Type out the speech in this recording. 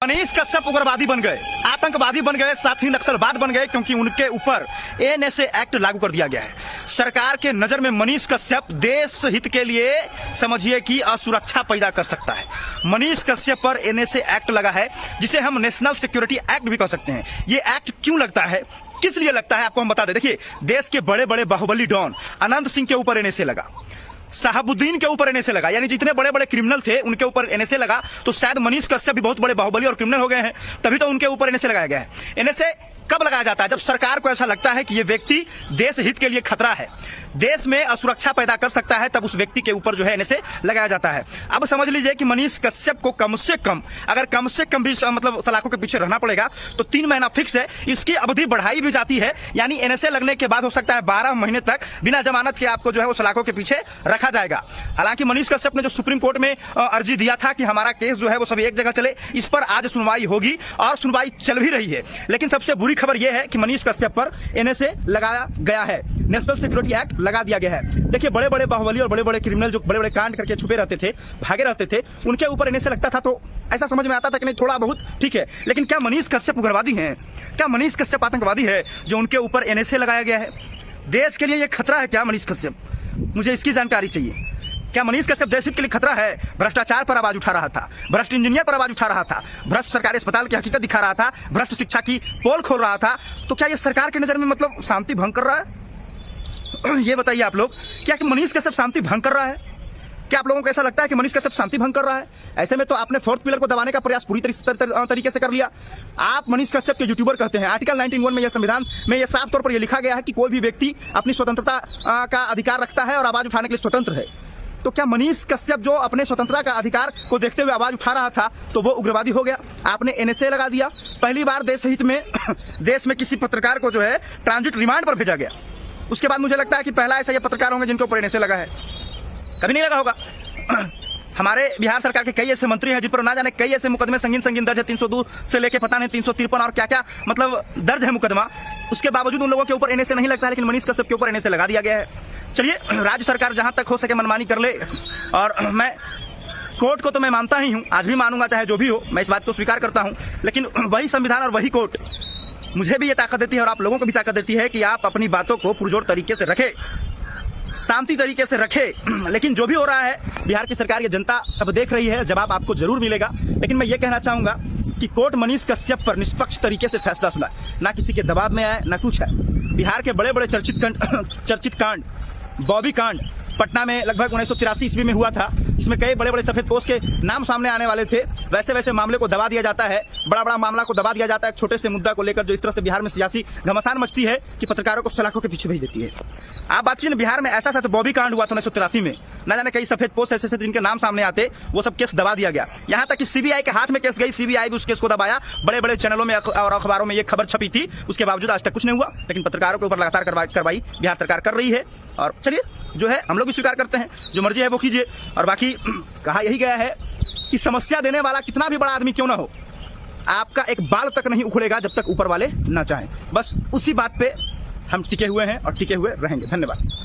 मनीष कश्यप उग्रवादी बन गए, आतंकवादी बन गए, साथ ही नक्सलवाद बन गए, क्योंकि उनके ऊपर एनएसए एक्ट लागू कर दिया गया है। सरकार के नजर में मनीष कश्यप देश हित के लिए समझिए कि असुरक्षा पैदा कर सकता है। मनीष कश्यप पर एनएसए एक्ट लगा है, जिसे हम नेशनल सिक्योरिटी एक्ट भी कह सकते हैं। ये एक्ट क्यों लगता है, किस लिए लगता है, आपको हम बता दें। देखिए, देश के बड़े बड़े बाहुबली डॉन अनंत सिंह के ऊपर एनएसए लगा, शहाबुद्दीन के ऊपर एनएसए लगा, यानी जितने बड़े बड़े क्रिमिनल थे उनके ऊपर एनएसए लगा। तो शायद मनीष कश्यप भी बहुत बड़े बाहुबली और क्रिमिनल हो गए हैं, तभी तो उनके ऊपर एनएसए लगाया गया है। एनएसए कब लगाया जाता है? जब सरकार को ऐसा लगता है कि ये व्यक्ति देश हित के लिए खतरा है, देश में असुरक्षा पैदा कर सकता है, तब उस व्यक्ति के ऊपर जो है एनएसए लगाया जाता है। अब समझ लीजिए कि मनीष कश्यप को कम से कम भी मतलब सलाखों के पीछे रहना पड़ेगा, तो 3 महीना फिक्स है। इसकी अवधि बढ़ाई भी जाती है, यानी एनएसए लगने के बाद हो सकता है 12 महीने तक बिना जमानत के आपको जो है वो सलाखों के पीछे रखा जाएगा। हालांकि मनीष कश्यप ने जो सुप्रीम कोर्ट में अर्जी दिया था कि हमारा केस जो है वो सभी एक जगह चले, इस पर आज सुनवाई होगी और सुनवाई चल भी रही है। लेकिन सबसे बुरी खबर यह है कि मनीष कश्यप पर एनएसए लगाया गया है, नेशनल सिक्योरिटी एक्ट लगा दिया गया है। देखिए, बड़े बड़े बाहुबली और बड़े बड़े क्रिमिनल जो बड़े बड़े कांड करके छुपे रहते थे, भागे रहते थे, उनके ऊपर एनएसए लगता था तो ऐसा समझ में आता था कि नहीं थोड़ा बहुत ठीक है। लेकिन क्या मनीष कश्यप उग्रवादी हैं? क्या मनीष कश्यप आतंकवादी है जो उनके ऊपर एनएसए लगाया गया है? देश के लिए यह खतरा है क्या मनीष कश्यप? मुझे इसकी जानकारी चाहिए। क्या मनीष कश्यप देश के लिए खतरा है? भ्रष्टाचार पर आवाज उठा रहा था, भ्रष्ट इंजीनियर पर आवाज उठा रहा था, भ्रष्ट सरकारी अस्पताल की हकीकत दिखा रहा था, भ्रष्ट शिक्षा की पोल खोल रहा था। तो क्या ये सरकार की नजर में मतलब शांति भंग कर रहा है? ये बताइए आप लोग, क्या कि मनीष कश्यप शांति भंग कर रहा है? क्या आप लोगों को ऐसा लगता है कि मनीष कश्यप शांति भंग कर रहा है? ऐसे में तो आपने फोर्थ पिलर को दबाने का प्रयास पूरी तरीके से कर लिया। आप मनीष कश्यप के यूट्यूबर कहते हैं। आर्टिकल 91 में यह संविधान में यह साफ तौर पर यह लिखा गया है कि कोई भी व्यक्ति अपनी स्वतंत्रता का अधिकार रखता है और आवाज उठाने के लिए स्वतंत्र है। तो क्या मनीष कश्यप जो अपने स्वतंत्रता का अधिकार को देखते हुए आवाज उठा रहा था तो वो उग्रवादी हो गया? आपने एनएसए लगा दिया। पहली बार देश हित में देश में किसी पत्रकार को जो है ट्रांजिट रिमांड पर भेजा गया। उसके बाद मुझे लगता है कि पहला ऐसा ये पत्रकार होंगे जिनके ऊपर एनएसए लगा है, कभी नहीं लगा होगा। हमारे बिहार सरकार के कई ऐसे मंत्री हैं जिन पर ना जाने कई ऐसे मुकदमे संगीन दर्ज है, 302 से लेके पता नहीं 353 और क्या क्या मतलब दर्ज है मुकदमा। उसके बावजूद उन लोगों के ऊपर एनएसए नहीं लगता है, लेकिन मनीष कश्यप के ऊपर एनएसए लगा दिया गया है। चलिए, राज्य सरकार जहां तक हो सके मनमानी कर ले, और मैं कोर्ट को तो मैं मानता ही हूं, आज भी मानूंगा, चाहे जो भी हो, मैं इस बात को स्वीकार करता हूं। लेकिन वही संविधान और वही कोर्ट मुझे भी ये ताकत देती है और आप लोगों को भी ताकत देती है कि आप अपनी बातों को पुरजोर तरीके से रखें, शांति तरीके से रखें। लेकिन जो भी हो रहा है, बिहार की सरकार, ये जनता सब देख रही है, जवाब आपको जरूर मिलेगा। लेकिन मैं ये कहना चाहूंगा कि कोर्ट मनीष कश्यप पर निष्पक्ष तरीके से फैसला सुनाए, ना किसी के दबाव में आए, ना कुछ है। बिहार के बड़े बड़े चर्चित कांड, बॉबी कांड पटना में लगभग 1983 ईस्वी में हुआ था, इसमें कई बड़े बड़े सफेद पोस्ट के नाम सामने आने वाले थे। वैसे वैसे मामले को दबा दिया जाता है, बड़ा बड़ा मामला को दबा दिया जाता है, छोटे से मुद्दा को लेकर जो इस तरह से बिहार में सियासी घमासान मचती है कि पत्रकारों को सलाखों के पीछे भेज देती है। आप बात कीजिए, बिहार में ऐसा बॉबी कांड हुआ था 1983 में, ना जाने कई सफेद पोस्ट ऐसे जिनके नाम सामने आते, वो सब केस दबा दिया गया। यहाँ तक कि सीबीआई के हाथ में केस गई, सीबीआई भी उस केस को दबाया, बड़े बड़े चैनलों में और अखबारों में ये खबर छपी थी, उसके बावजूद आज तक कुछ नहीं हुआ। लेकिन पत्रकारों के ऊपर लगातार कार्रवाई बिहार सरकार कर रही है। और चलिए, जो है हम लोग भी स्वीकार करते हैं, जो मर्जी है वो कीजिए। और बाकी कहा यही गया है कि समस्या देने वाला कितना भी बड़ा आदमी क्यों ना हो, आपका एक बाल तक नहीं उखड़ेगा जब तक ऊपर वाले ना चाहें। बस उसी बात पे हम टिके हुए हैं और टिके हुए रहेंगे। धन्यवाद।